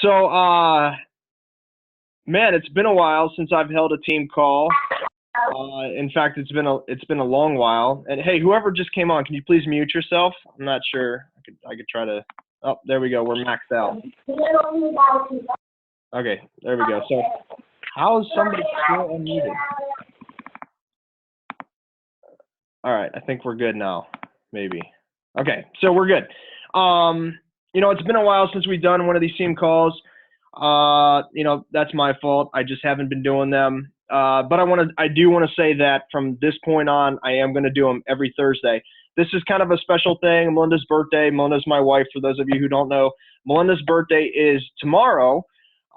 So, man, it's been a while since I've held a team call. In fact, it's been a long while. And hey, whoever just came on, can you please mute yourself? I'm not sure. I could try to. Oh, there we go. We're maxed out. Okay, there we go. So, how is somebody still unmuted? All right, I think we're good now. Maybe. Okay, so we're good. It's been a while since we've done one of these team calls. That's my fault. I just haven't been doing them. But I do want to say that from this point on, I am going to do them every Thursday. This is kind of a special thing. Melinda's birthday. Melinda's my wife, for those of you who don't know. Melinda's birthday is tomorrow.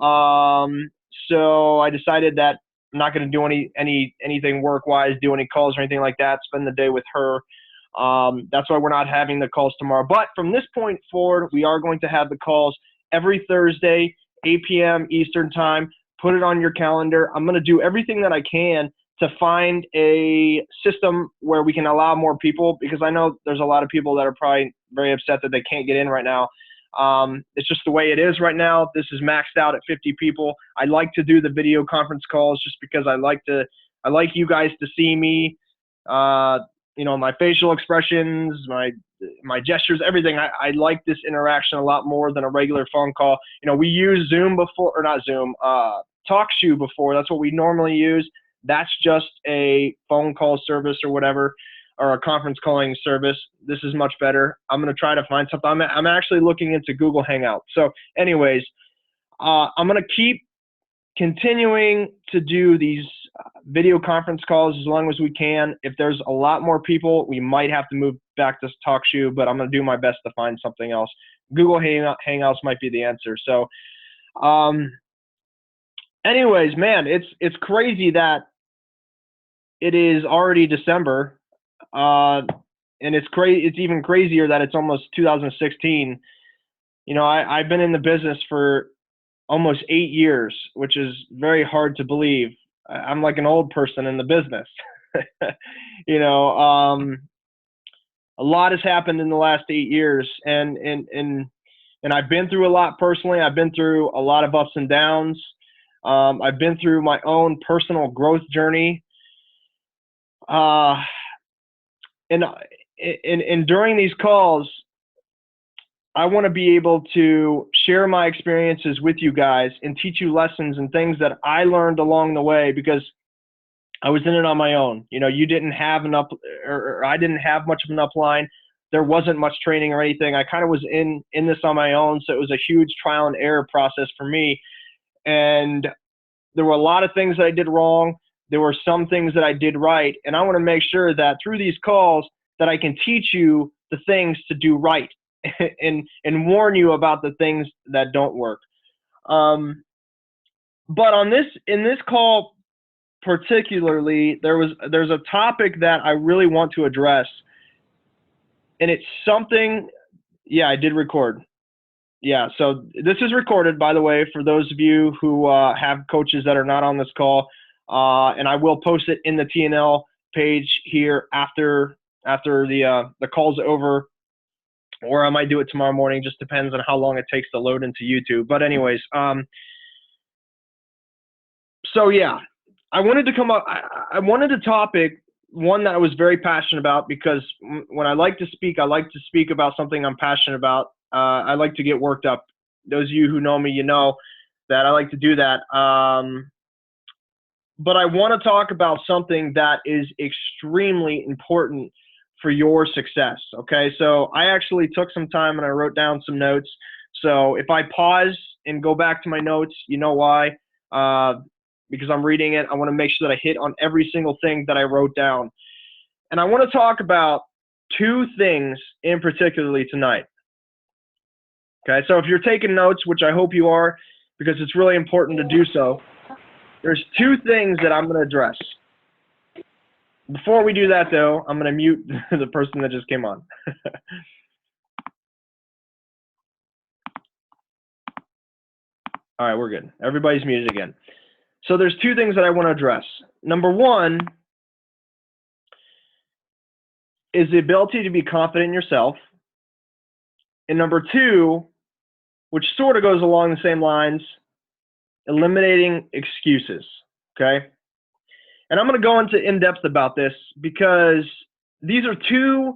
So I decided that I'm not going to do anything work-wise, do any calls or anything like that, spend the day with her. That's why we're not having the calls tomorrow. But from this point forward, we are going to have the calls every Thursday, 8 p.m. Eastern time. Put it on your calendar. I'm going to do everything that I can to find a system where we can allow more people, because I know there's a lot of people that are probably very upset that they can't get in right now. It's just the way it is right now. This is maxed out at 50 people. I like to do the video conference calls just because I like you guys to see me, my facial expressions, my gestures, everything. I like this interaction a lot more than a regular phone call. We use Zoom before, or not Zoom, TalkShoe before. That's what we normally use. That's just a phone call service or whatever, or a conference calling service. This is much better. I'm going to try to find something. I'm actually looking into Google Hangout. So anyways, I'm going to keep continuing to do these video conference calls as long as we can. If there's a lot more people, we might have to move back to TalkShoe, but I'm going to do my best to find something else. Google Hangouts might be the answer. So anyways, man, it's crazy that it is already December, and it's even crazier that it's almost 2016. I've been in the business for almost 8 years, which is very hard to believe. I'm like an old person in the business. A lot has happened in the last 8 years, and I've been through a lot personally. I've been through a lot of ups and downs. I've been through my own personal growth journey. And during these calls, I want to be able to share my experiences with you guys and teach you lessons and things that I learned along the way, because I was in it on my own. You didn't have or I didn't have much of an upline. There wasn't much training or anything. I kind of was in this on my own. So it was a huge trial and error process for me. And there were a lot of things that I did wrong. There were some things that I did right. And I want to make sure that through these calls that I can teach you the things to do right and warn you about the things that don't work. But in this call particularly, there's a topic that I really want to address. And it's something, yeah, I did record. Yeah, so this is recorded, by the way, for those of you who have coaches that are not on this call. And I will post it in the TNL page here after the call's over, or I might do it tomorrow morning. Just depends on how long it takes to load into YouTube. But anyways, so yeah, I wanted to come up. I wanted a topic, one that I was very passionate about, because when I like to speak about something I'm passionate about. I like to get worked up. Those of you who know me, you know that I like to do that. But I want to talk about something that is extremely important for your success. Okay, so I actually took some time and I wrote down some notes. So if I pause and go back to my notes, you know why? Because I'm reading it. I want to make sure that I hit on every single thing that I wrote down. And I want to talk about two things in particularly tonight. Okay, so if you're taking notes, which I hope you are, because it's really important to do so, there's two things that I'm going to address. Before we do that, though, I'm going to mute the person that just came on. All right, we're good. Everybody's muted again. So there's two things that I want to address. Number one is the ability to be confident in yourself. And number two which sort of goes along the same lines, eliminating excuses, okay? And I'm going to go into in-depth about this because these are two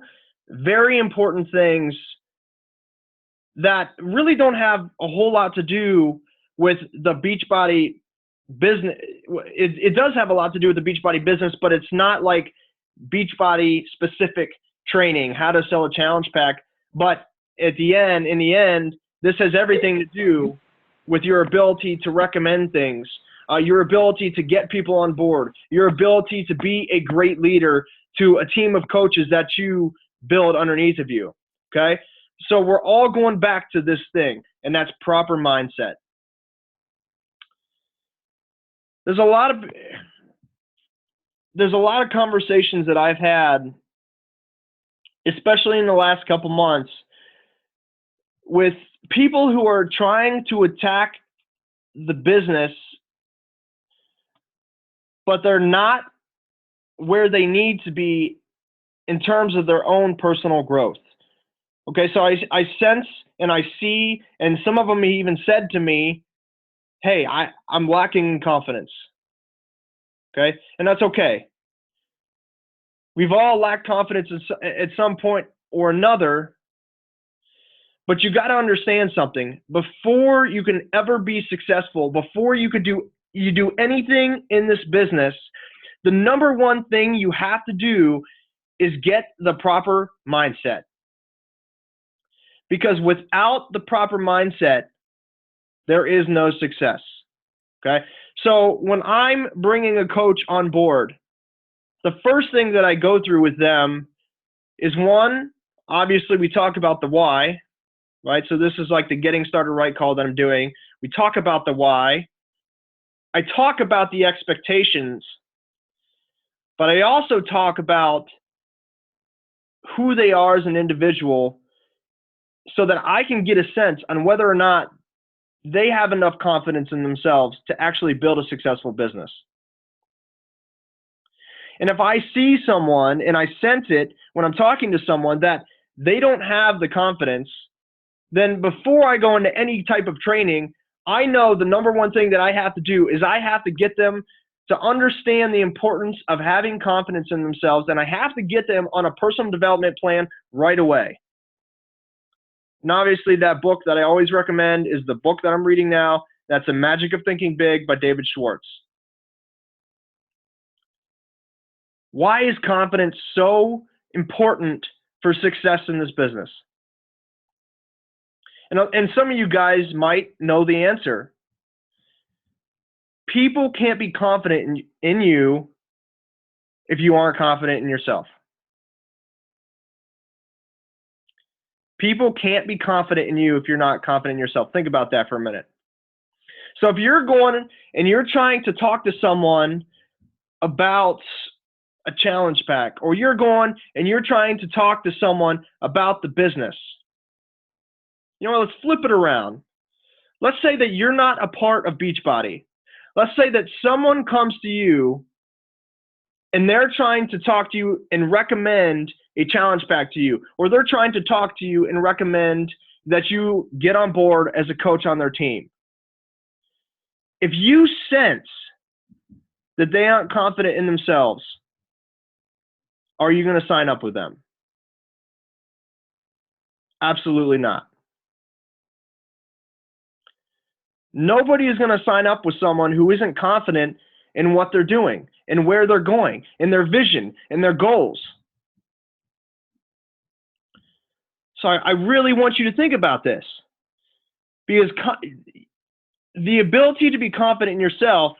very important things that really don't have a whole lot to do with the Beachbody business. It does have a lot to do with the Beachbody business, but it's not like Beachbody specific training, how to sell a challenge pack. But in the end, this has everything to do with your ability to recommend things, your ability to get people on board, your ability to be a great leader to a team of coaches that you build underneath of you, okay? So we're all going back to this thing, and that's proper mindset. There's a lot of conversations that I've had, especially in the last couple months, with people who are trying to attack the business, but they're not where they need to be in terms of their own personal growth. Okay, so I sense and I see, and some of them even said to me, hey, I'm lacking in confidence. Okay, and that's okay. We've all lacked confidence at some point or another, but you got to understand something. Before you can ever be successful, before you do anything in this business, the number one thing you have to do is get the proper mindset. Because without the proper mindset, there is no success. Okay? So when I'm bringing a coach on board, the first thing that I go through with them is, one, obviously we talk about the why, right? So this is like the getting started right call that I'm doing. We talk about the why. I talk about the expectations, but I also talk about who they are as an individual so that I can get a sense on whether or not they have enough confidence in themselves to actually build a successful business. And if I see someone and I sense it when I'm talking to someone that they don't have the confidence, then before I go into any type of training, I know the number one thing that I have to do is I have to get them to understand the importance of having confidence in themselves, and I have to get them on a personal development plan right away. And obviously that book that I always recommend is the book that I'm reading now. That's The Magic of Thinking Big by David Schwartz. Why is confidence so important for success in this business? And some of you guys might know the answer. People can't be confident in you if you aren't confident in yourself. People can't be confident in you if you're not confident in yourself. Think about that for a minute. So if you're going and you're trying to talk to someone about a challenge pack, or you're going and you're trying to talk to someone about the business, let's flip it around. Let's say that you're not a part of Beachbody. Let's say that someone comes to you and they're trying to talk to you and recommend a challenge pack to you, or they're trying to talk to you and recommend that you get on board as a coach on their team. If you sense that they aren't confident in themselves, are you going to sign up with them? Absolutely not. Nobody is going to sign up with someone who isn't confident in what they're doing and where they're going and their vision and their goals. So I really want you to think about this, because the ability to be confident in yourself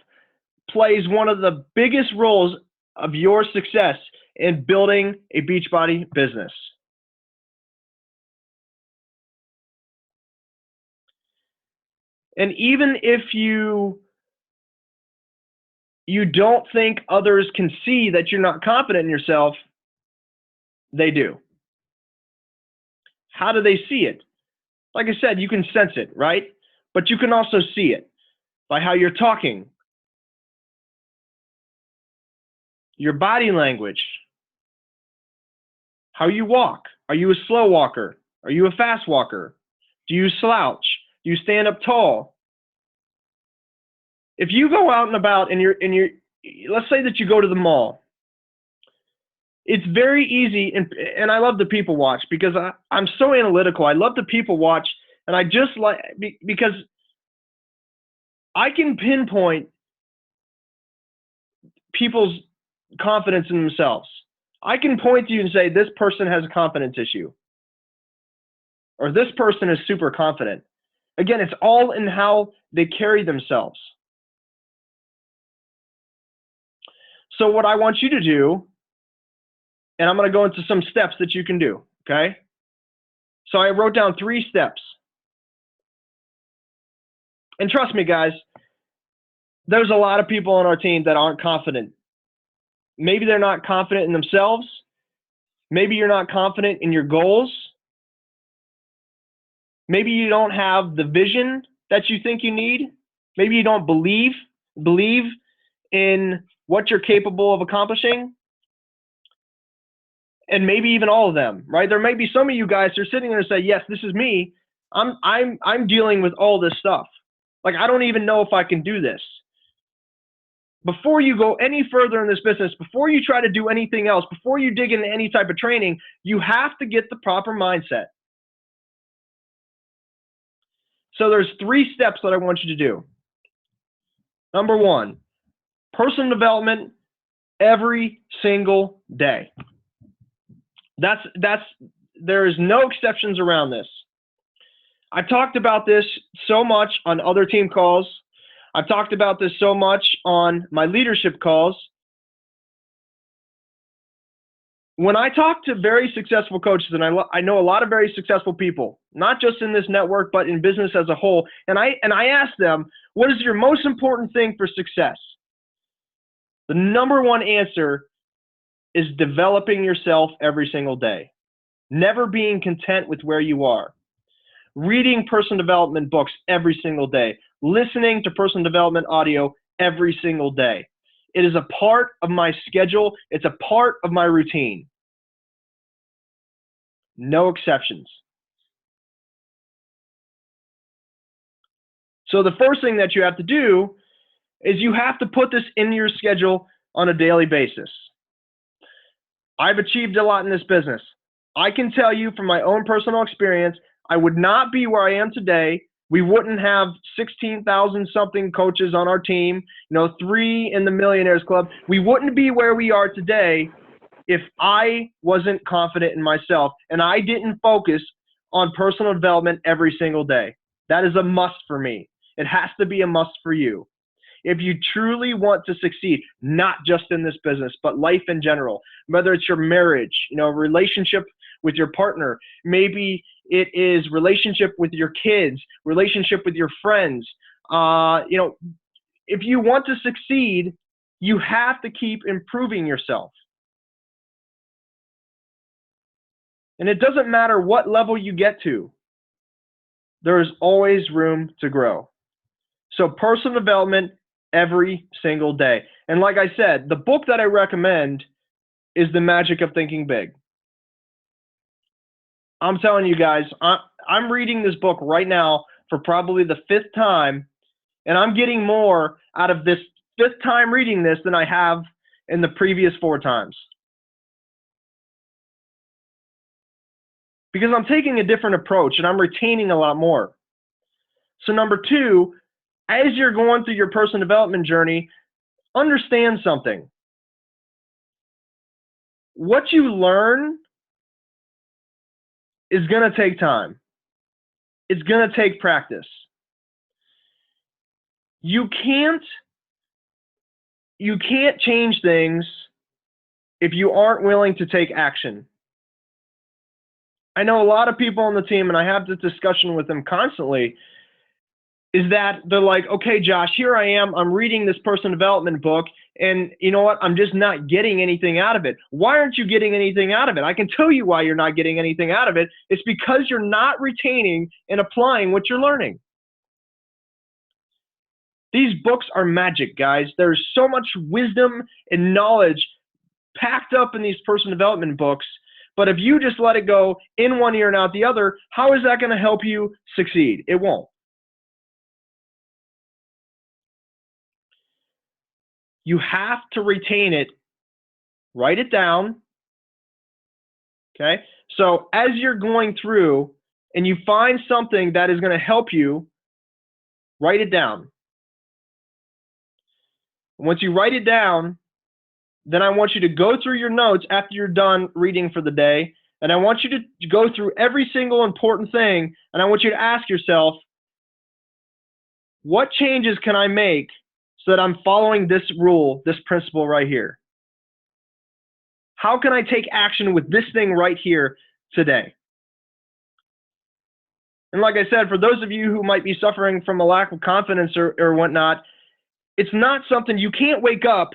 plays one of the biggest roles of your success in building a Beachbody business. And even if you don't think others can see that you're not confident in yourself, they do. How do they see it? Like I said, you can sense it, right? But you can also see it by how you're talking, your body language, how you walk. Are you a slow walker? Are you a fast walker? Do you slouch? You stand up tall. If you go out and about and let's say that you go to the mall, it's very easy, and I love to people watch because I'm so analytical. I love to people watch, and I just like, because I can pinpoint people's confidence in themselves. I can point to you and say, this person has a confidence issue, or this person is super confident. Again, it's all in how they carry themselves. So what I want you to do, and I'm going to go into some steps that you can do, okay? So I wrote down 3 steps. And trust me, guys, there's a lot of people on our team that aren't confident. Maybe they're not confident in themselves. Maybe you're not confident in your goals. Maybe you don't have the vision that you think you need. Maybe you don't believe in what you're capable of accomplishing. And maybe even all of them, right? There may be some of you guys who are sitting there and say, yes, this is me. I'm dealing with all this stuff. Like, I don't even know if I can do this. Before you go any further in this business, before you try to do anything else, before you dig into any type of training, you have to get the proper mindset. So there's 3 steps that I want you to do. Number 1, personal development every single day. There is no exceptions around this. I've talked about this so much on other team calls. I've talked about this so much on my leadership calls. When I talk to very successful coaches, and I know a lot of very successful people, not just in this network, but in business as a whole, and I ask them, what is your most important thing for success? The number 1 answer is developing yourself every single day. Never being content with where you are. Reading personal development books every single day. Listening to personal development audio every single day. It is a part of my schedule. It's a part of my routine. No exceptions. So the first thing that you have to do is you have to put this in your schedule on a daily basis. I've achieved a lot in this business. I can tell you from my own personal experience, I would not be where I am today. We wouldn't have 16,000 something coaches on our team, 3 in the Millionaires Club. We wouldn't be where we are today if I wasn't confident in myself and I didn't focus on personal development every single day. That is a must for me. It has to be a must for you. If you truly want to succeed, not just in this business, but life in general, whether it's your marriage, relationship with your partner, maybe it is relationship with your kids, relationship with your friends. If you want to succeed, you have to keep improving yourself. And it doesn't matter what level you get to, there is always room to grow. So personal development every single day. And like I said, the book that I recommend is The Magic of Thinking Big. I'm telling you guys, I'm reading this book right now for probably the 5th time, and I'm getting more out of this 5th time reading this than I have in the previous 4 times. Because I'm taking a different approach and I'm retaining a lot more. So number 2, as you're going through your personal development journey, understand something. What you learn is going to take time. It's going to take practice. You can't change things if you aren't willing to take action. I know a lot of people on the team, and I have this discussion with them constantly, is that they're like, okay, Josh, here I am. I'm reading this personal development book, and you know what? I'm just not getting anything out of it. Why aren't you getting anything out of it? I can tell you why you're not getting anything out of it. It's because you're not retaining and applying what you're learning. These books are magic, guys. There's so much wisdom and knowledge packed up in these personal development books. But if you just let it go in one ear and out the other, how is that going to help you succeed? It won't. You have to retain it. Write it down. Okay? So as you're going through and you find something that is going to help you, write it down. Once you write it down, then I want you to go through your notes after you're done reading for the day, and I want you to go through every single important thing, and I want you to ask yourself, what changes can I make so that I'm following this rule, this principle right here? How can I take action with this thing right here today? And like I said, for those of you who might be suffering from a lack of confidence or whatnot, it's not something you can't wake up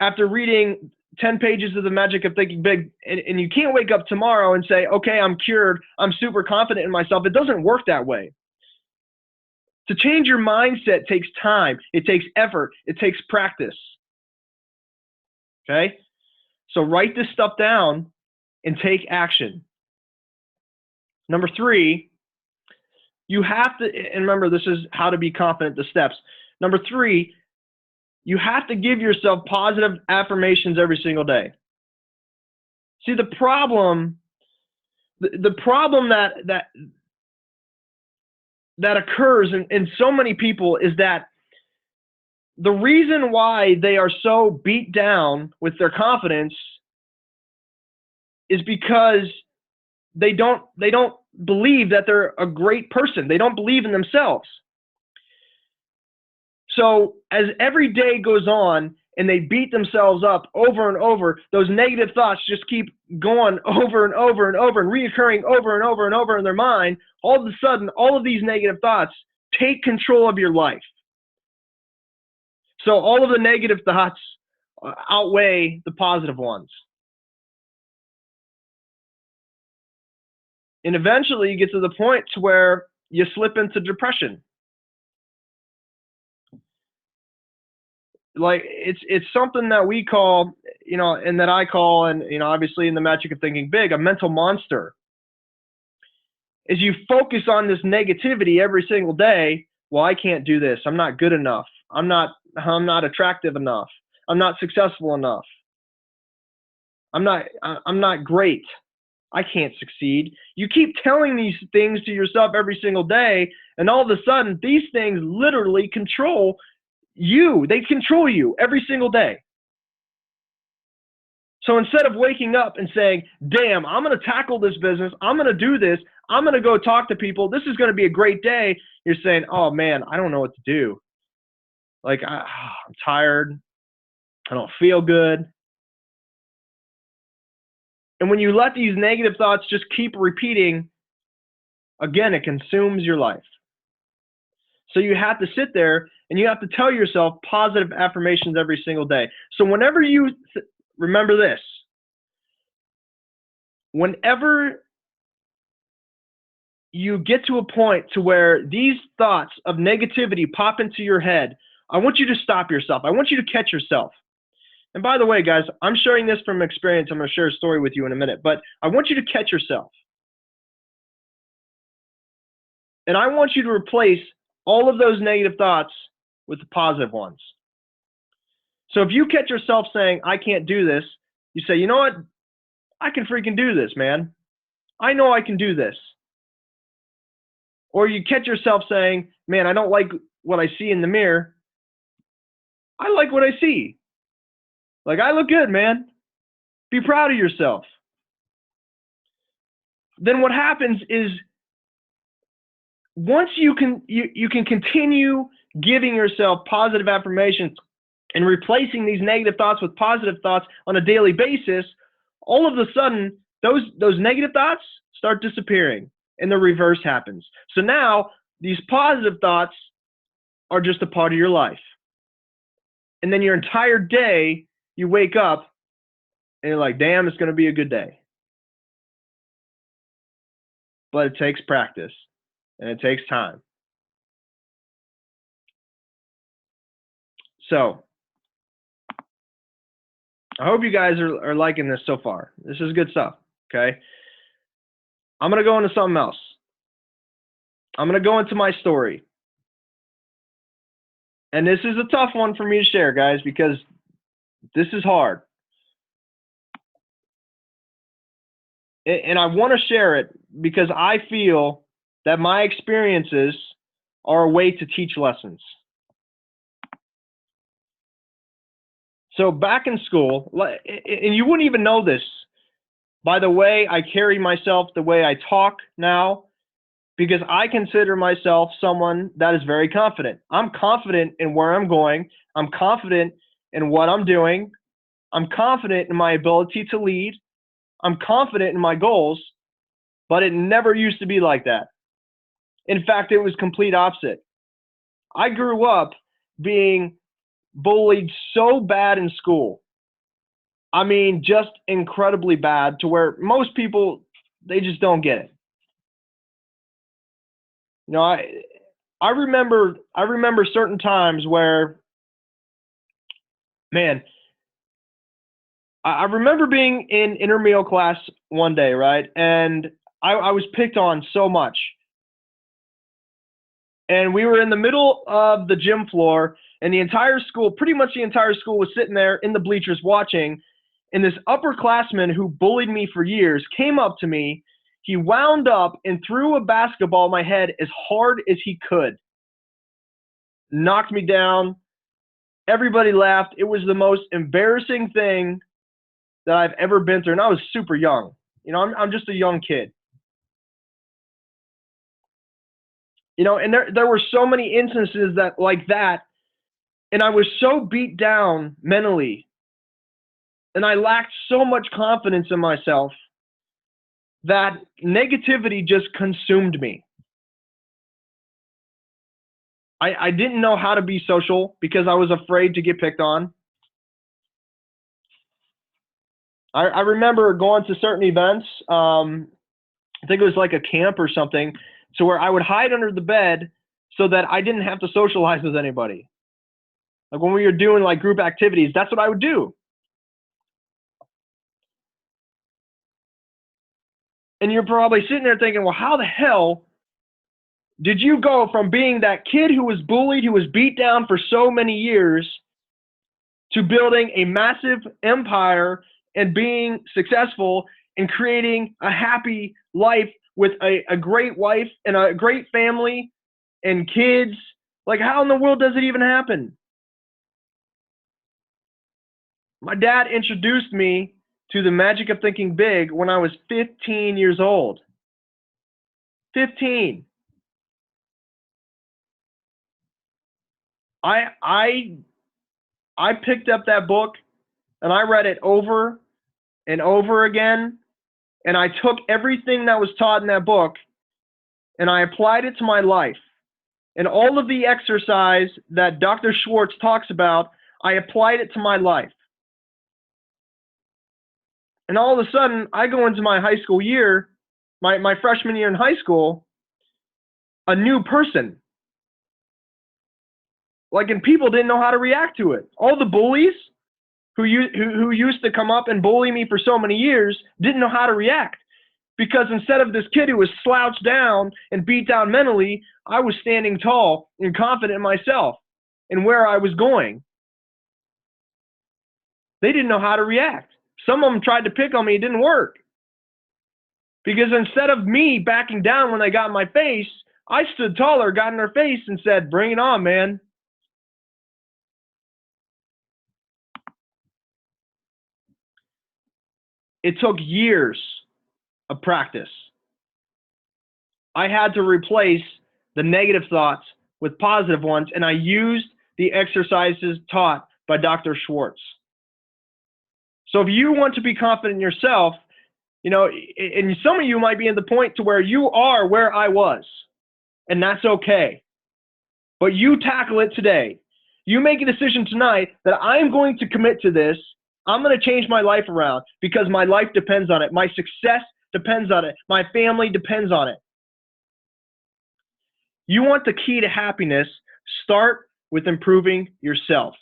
after reading 10 pages of The Magic of Thinking Big, and you can't wake up tomorrow and say, okay, I'm cured, I'm super confident in myself. It doesn't work that way. To change your mindset takes time, it takes effort, it takes practice. Okay? So write this stuff down and take action. Number 3, you have to, and remember, this is how to be confident, the steps. Number 3, you have to give yourself positive affirmations every single day. See, the problem that occurs in so many people is that the reason why they are so beat down with their confidence is because they don't believe that they're a great person. They don't believe in themselves. So as every day goes on and they beat themselves up over and over, those negative thoughts just keep going over and over and over and reoccurring over and over and over in their mind. All of a sudden, all of these negative thoughts take control of your life. So all of the negative thoughts outweigh the positive ones. And eventually you get to the point to where you slip into depression. Like it's something that we call, and that I call, and obviously in The Magic of Thinking Big, a mental monster. As you focus on this negativity every single day, well, I can't do this. I'm not good enough. I'm not attractive enough. I'm not successful enough. I'm not great. I can't succeed. You keep telling these things to yourself every single day, and all of a sudden, these things literally control you. They control you every single day. So instead of waking up and saying, damn, I'm going to tackle this business, I'm going to do this, I'm going to go talk to people, this is going to be a great day, you're saying, oh man, I don't know what to do. Like, I'm tired. I don't feel good. And when you let these negative thoughts just keep repeating, again, it consumes your life. So you have to sit there and you have to tell yourself positive affirmations every single day. So whenever you, remember this, whenever you get to a point to where these thoughts of negativity pop into your head, I want you to stop yourself. I want you to catch yourself. And by the way, guys, I'm sharing this from experience. I'm going to share a story with you in a minute, but I want you to catch yourself. And I want you to replace all of those negative thoughts with the positive ones. So if you catch yourself saying, I can't do this, you say, you know what? I can freaking do this, man. I know I can do this. Or you catch yourself saying, man, I don't like what I see in the mirror. I like what I see. Like, I look good, man. Be proud of yourself. Then what happens is once you can continue giving yourself positive affirmations and replacing these negative thoughts with positive thoughts on a daily basis, all of a sudden those negative thoughts start disappearing and the reverse happens. So now these positive thoughts are just a part of your life. And then your entire day, you wake up and you're like, damn, it's going to be a good day. But it takes practice and it takes time. So I hope you guys are liking this so far. This is good stuff, okay? I'm going to go into something else. I'm going to go into my story. And this is a tough one for me to share, guys, because this is hard. And I want to share it because I feel that my experiences are a way to teach lessons. So back in school, and you wouldn't even know this by the way I carry myself, the way I talk now, because I consider myself someone that is very confident. I'm confident in where I'm going. I'm confident in what I'm doing. I'm confident in my ability to lead. I'm confident in my goals, but it never used to be like that. In fact, it was complete opposite. I grew up being bullied so bad in school. I mean, just incredibly bad to where most people, they just don't get it. You know, I remember certain times where, man, I remember being in intramural class one day, right? And I was picked on so much. And we were in the middle of the gym floor, and the entire school, pretty much the entire school, was sitting there in the bleachers watching. And this upperclassman who bullied me for years came up to me. He wound up and threw a basketball at my head as hard as he could, knocked me down. Everybody laughed. It was the most embarrassing thing that I've ever been through. And I was super young. You know, I'm just a young kid. You know, and there were so many instances that like that, and I was so beat down mentally, and I lacked so much confidence in myself that negativity just consumed me. I didn't know how to be social because I was afraid to get picked on. I remember going to certain events. I think it was like a camp or something, so where I would hide under the bed so that I didn't have to socialize with anybody. Like when we were doing like group activities, that's what I would do. And you're probably sitting there thinking, well, how the hell did you go from being that kid who was bullied, who was beat down for so many years, to building a massive empire and being successful and creating a happy life with a great wife and a great family and kids? Like, how in the world does it even happen? My dad introduced me to the magic of thinking big when I was 15 years old. 15. I I I picked up that book and I read it over and over again, and I took everything that was taught in that book and I applied it to my life. And all of the exercise that Dr. Schwartz talks about, I applied it to my life. And all of a sudden, I go into my high school year, my freshman year in high school, a new person. Like, and people didn't know how to react to it. All the bullies who used to come up and bully me for so many years didn't know how to react. Because instead of this kid who was slouched down and beat down mentally, I was standing tall and confident in myself and where I was going. They didn't know how to react. Some of them tried to pick on me. It didn't work. Because instead of me backing down when they got in my face, I stood taller, got in their face, and said, bring it on, man. It took years of practice. I had to replace the negative thoughts with positive ones, and I used the exercises taught by Dr. Schwartz. So if you want to be confident in yourself, you know, and some of you might be at the point to where you are where I was, and that's okay. But you tackle it today. You make a decision tonight that I'm going to commit to this. I'm going to change my life around because my life depends on it. My success depends on it. My family depends on it. You want the key to happiness, start with improving yourself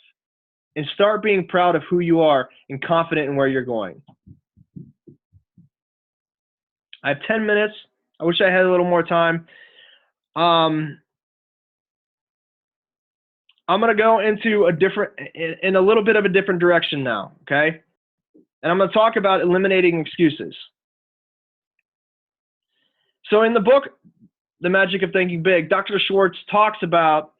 and start being proud of who you are and confident in where you're going. I have 10 minutes. I wish I had a little more time. I'm going to go into in a little bit of a different direction now, okay? And I'm going to talk about eliminating excuses. So in the book, The Magic of Thinking Big, Dr. Schwartz talks about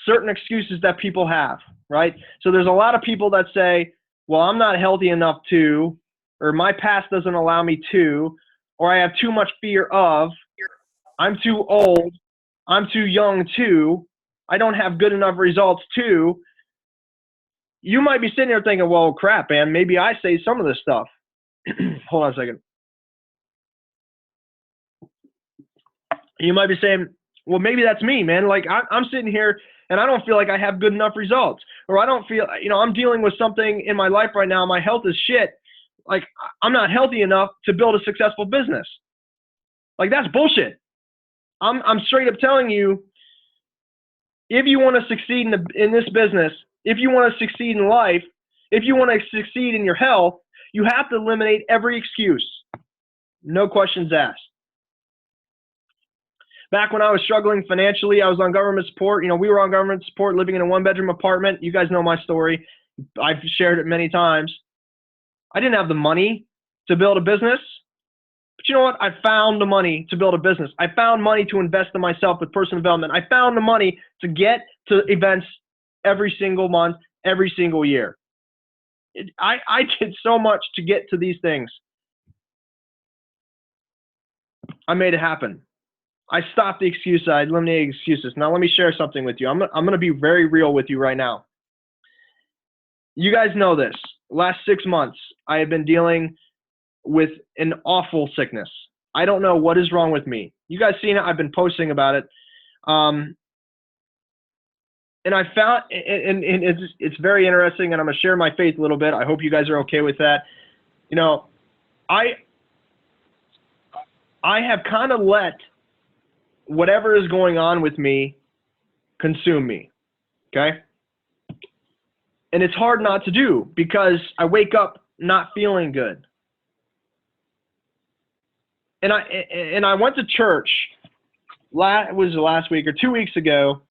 certain excuses that people have, right? So there's a lot of people that say, well, I'm not healthy enough to, or my past doesn't allow me to, or I have too much fear of, I'm too old, I'm too young to, I don't have good enough results to. You might be sitting here thinking, well, crap, man, maybe I say some of this stuff. Hold on a second. You might be saying, well, maybe that's me, man. Like I'm sitting here and I don't feel like I have good enough results, or I don't feel, I'm dealing with something in my life right now. My health is shit. Like I'm not healthy enough to build a successful business. Like that's bullshit. I'm straight up telling you, if you want to succeed in this business, if you want to succeed in life, if you want to succeed in your health, you have to eliminate every excuse. No questions asked. Back when I was struggling financially, I was on government support. We were on government support, living in a one-bedroom apartment. You guys know my story. I've shared it many times. I didn't have the money to build a business. But you know what? I found the money to build a business. I found money to invest in myself with personal development. I found the money to get to events every single month, every single year. I did so much to get to these things. I made it happen. I stopped the excuses. I eliminated excuses. Now let me share something with you. I'm going to be very real with you right now. You guys know this. Last 6 months, I have been dealing with an awful sickness. I don't know what is wrong with me. You guys seen it? I've been posting about it. And I found, and it's very interesting, and I'm going to share my faith a little bit. I hope you guys are okay with that. I have kind of let whatever is going on with me consume me, okay? And it's hard not to do because I wake up not feeling good. And I went to church, it was last week or 2 weeks ago,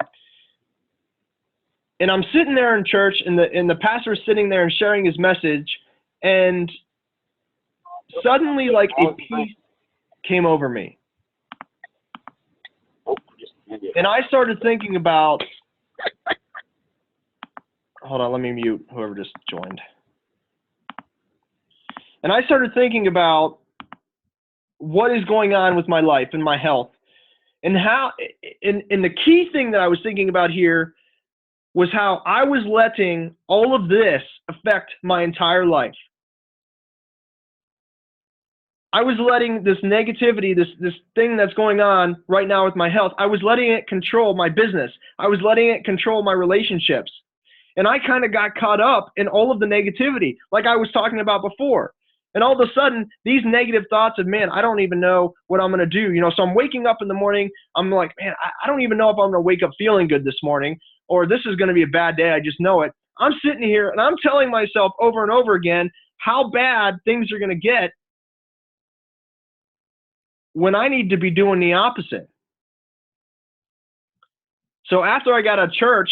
and I'm sitting there in church, and the pastor's sitting there and sharing his message, and suddenly like a peace came over me. And I started thinking about, hold on, let me mute whoever just joined. And I started thinking about what is going on with my life and my health, and how, and the key thing that I was thinking about here was how I was letting all of this affect my entire life. I was letting this negativity, this thing that's going on right now with my health, I was letting it control my business. I was letting it control my relationships. And I kind of got caught up in all of the negativity, like I was talking about before. And all of a sudden, these negative thoughts of, man, I don't even know what I'm going to do. So I'm waking up in the morning, I'm like, man, I don't even know if I'm going to wake up feeling good this morning, or this is going to be a bad day. I just know it. I'm sitting here and I'm telling myself over and over again how bad things are going to get, when I need to be doing the opposite. So after I got out of church,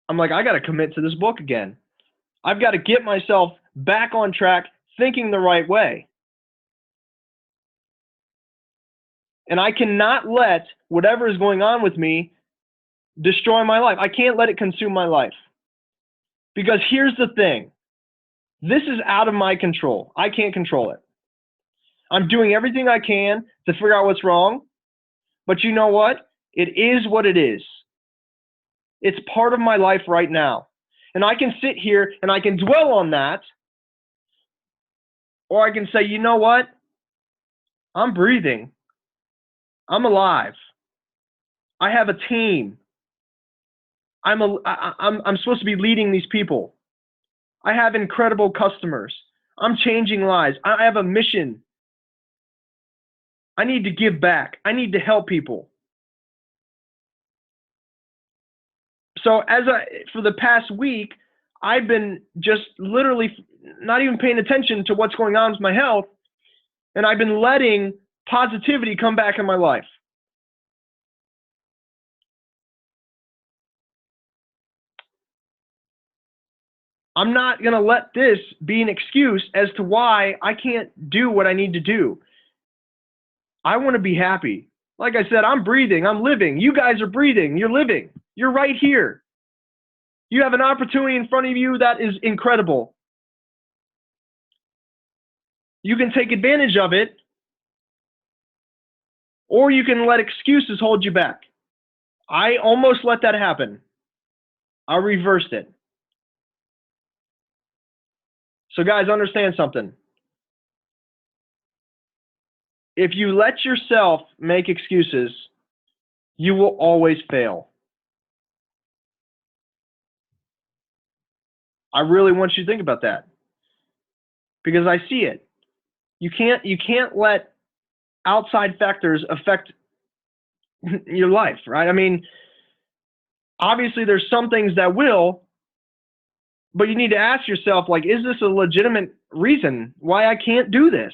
I'm like, I got to commit to this book again. I've got to get myself back on track, thinking the right way. And I cannot let whatever is going on with me destroy my life. I can't let it consume my life. Because here's the thing. This is out of my control. I can't control it. I'm doing everything I can to figure out what's wrong. But you know what? It is what it is. It's part of my life right now. And I can sit here and I can dwell on that. Or I can say, you know what? I'm breathing. I'm alive. I have a team. I'm supposed to be leading these people. I have incredible customers. I'm changing lives. I have a mission. I need to give back. I need to help people. So for the past week, I've been just literally not even paying attention to what's going on with my health, and I've been letting positivity come back in my life. I'm not going to let this be an excuse as to why I can't do what I need to do. I want to be happy. Like I said, I'm breathing. I'm living. You guys are breathing. You're living. You're right here. You have an opportunity in front of you that is incredible. You can take advantage of it, or you can let excuses hold you back. I almost let that happen. I reversed it. So guys, understand something. If you let yourself make excuses, you will always fail. I really want you to think about that, because I see it. You can't let outside factors affect your life, right? I mean, obviously there's some things that will, but you need to ask yourself, like, is this a legitimate reason why I can't do this?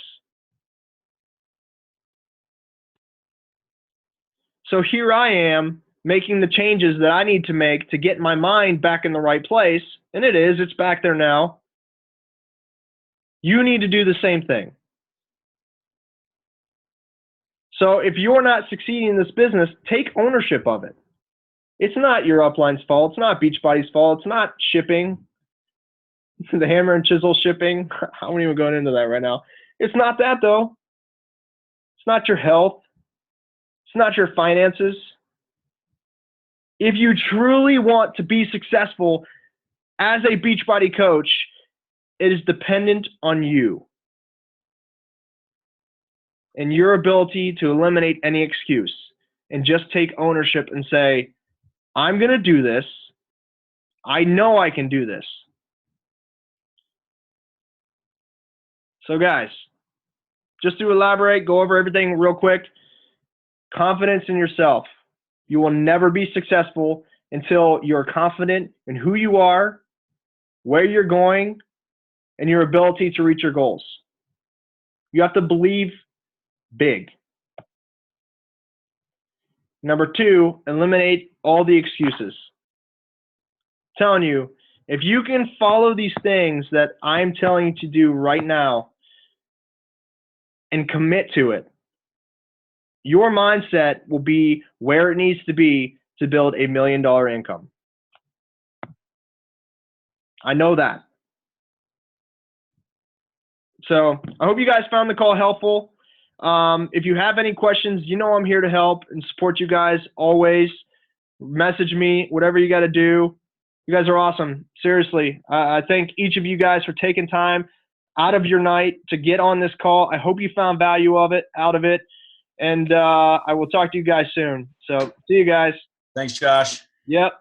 So here I am making the changes that I need to make to get my mind back in the right place, and it's back there now. You need to do the same thing. So if you're not succeeding in this business, take ownership of it. It's not your upline's fault. It's not Beachbody's fault. It's not shipping, the hammer and chisel shipping. I won't even go into that right now. It's not that, though. It's not your health. It's not your finances. If you truly want to be successful as a Beachbody coach, it is dependent on you and your ability to eliminate any excuse and just take ownership and say, I'm going to do this. I know I can do this. So guys, just to elaborate, go over everything real quick. Confidence in yourself. You will never be successful until you're confident in who you are, where you're going, and your ability to reach your goals. You have to believe big. Number 2, eliminate all the excuses. I'm telling you, if you can follow these things that I'm telling you to do right now and commit to it, your mindset will be where it needs to be to build $1 million income. I know that. So I hope you guys found the call helpful. If you have any questions, you know I'm here to help and support you guys always. Message me, whatever you got to do. You guys are awesome. Seriously, I thank each of you guys for taking time out of your night to get on this call. I hope you found value out of it. And I will talk to you guys soon. So see you guys. Thanks, Josh. Yep.